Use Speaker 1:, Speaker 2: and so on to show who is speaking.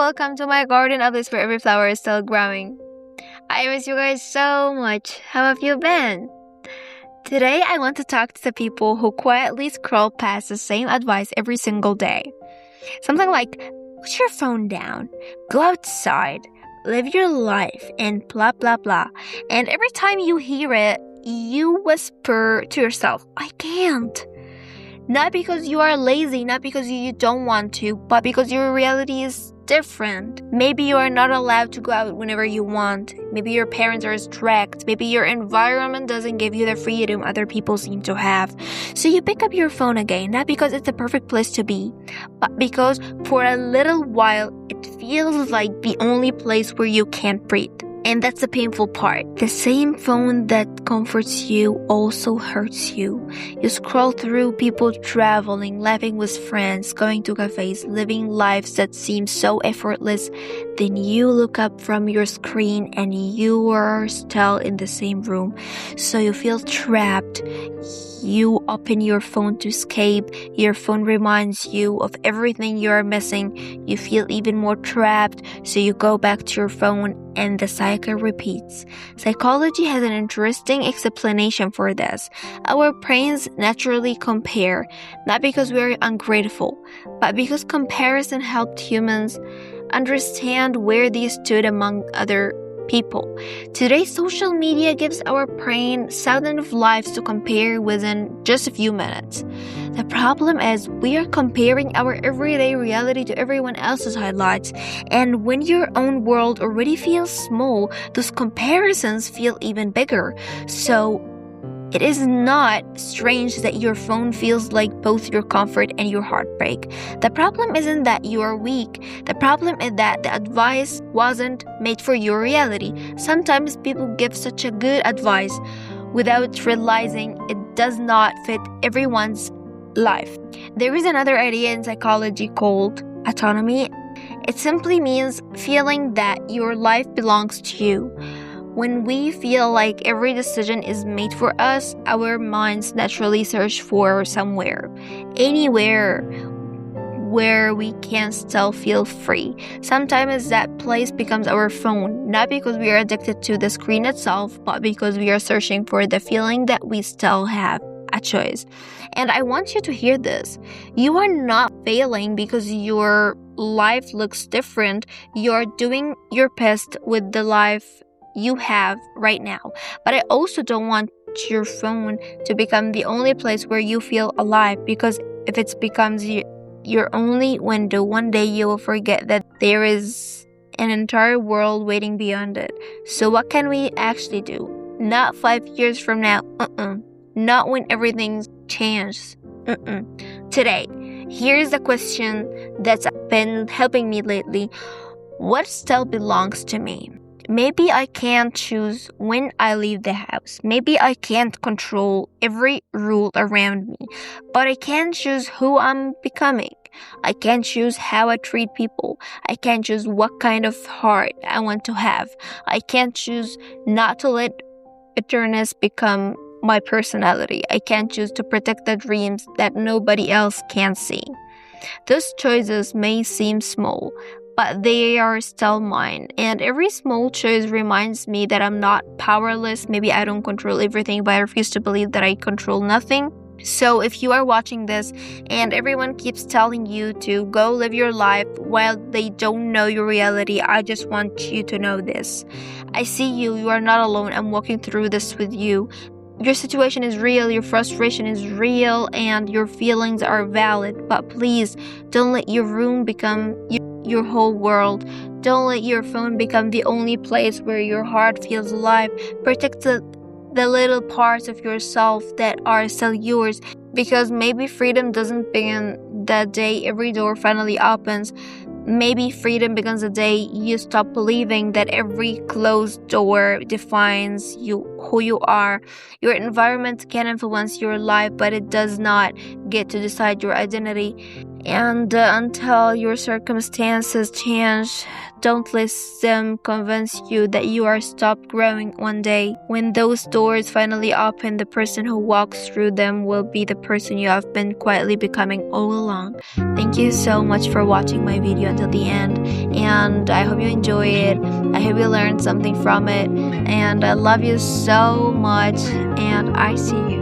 Speaker 1: welcome to my garden of this where every flower is still growing. I miss you guys so much. How have you been? Today I want to talk to the people who quietly scroll past the same advice every single day. Something like, put your phone down, go outside, live your life, and blah blah blah. And every time you hear it, you whisper to yourself, I can't. Not because you are lazy, not because you don't want to, but because your reality is different. Maybe you are not allowed to go out whenever you want. Maybe your parents are strict. Maybe your environment doesn't give you the freedom other people seem to have. So you pick up your phone again, not because it's the perfect place to be, but because for a little while it feels like the only place where you can't breathe. And that's the painful part. The same phone that comforts you also hurts you. You scroll through people traveling, laughing with friends, going to cafes, living lives that seem so effortless. Then you look up from your screen and you are still in the same room. So you feel trapped. You open your phone to escape. Your phone reminds you of everything you are missing. You feel even more trapped. So you go back to your phone and the cycle repeats. Psychology has an interesting explanation for this. Our brains naturally compare, not because we are ungrateful, but because comparison helped humans understand where they stood among other people. Today, social media gives our brain thousands of lives to compare within just a few minutes. The problem is we are comparing our everyday reality to everyone else's highlights, and when your own world already feels small, those comparisons feel even bigger. So it is not strange that your phone feels like both your comfort and your heartbreak. The problem isn't that you are weak. The problem is that the advice wasn't made for your reality. Sometimes people give such a good advice without realizing it does not fit everyone's life. There is another idea in psychology called autonomy. It simply means feeling that your life belongs to you. When we feel like every decision is made for us, our minds naturally search for somewhere, anywhere where we can still feel free. Sometimes that place becomes our phone, not because we are addicted to the screen itself, but because we are searching for the feeling that we still have a choice. And I want you to hear this. You are not failing because your life looks different. You're doing your best with the life you have right now. But I also don't want your phone to become the only place where you feel alive, because if it becomes your only window, one day you will forget that there is an entire world waiting beyond it. So what can we actually do? Not 5 years from now. Not when everything's changed. Today, here's the question that's been helping me lately. What still belongs to me? Maybe I can't choose when I leave the house. Maybe I can't control every rule around me, but I can choose who I'm becoming. I can choose how I treat people. I can choose what kind of heart I want to have. I can choose not to let bitterness become my personality. I can choose to protect the dreams that nobody else can see. Those choices may seem small, but they are still mine. And every small choice reminds me that I'm not powerless. Maybe I don't control everything, but I refuse to believe that I control nothing. So if you are watching this and everyone keeps telling you to go live your life while they don't know your reality, I just want you to know this. I see you. You are not alone. I'm walking through this with you. Your situation is real, your frustration is real, and your feelings are valid. But please, don't let your room become your whole world. Don't let your phone become the only place where your heart feels alive. Protect the little parts of yourself that are still yours, because maybe freedom doesn't begin the day every door finally opens. Maybe freedom begins the day you stop believing that every closed door defines who you are. Your environment can influence your life, but it does not get to decide your identity. And until your circumstances change, don't let them convince you that you are stopped growing one day. When those doors finally open, the person who walks through them will be the person you have been quietly becoming all along. Thank you so much for watching my video until the end, and I hope you enjoy it. I hope you learned something from it, and I love you so much, and I see you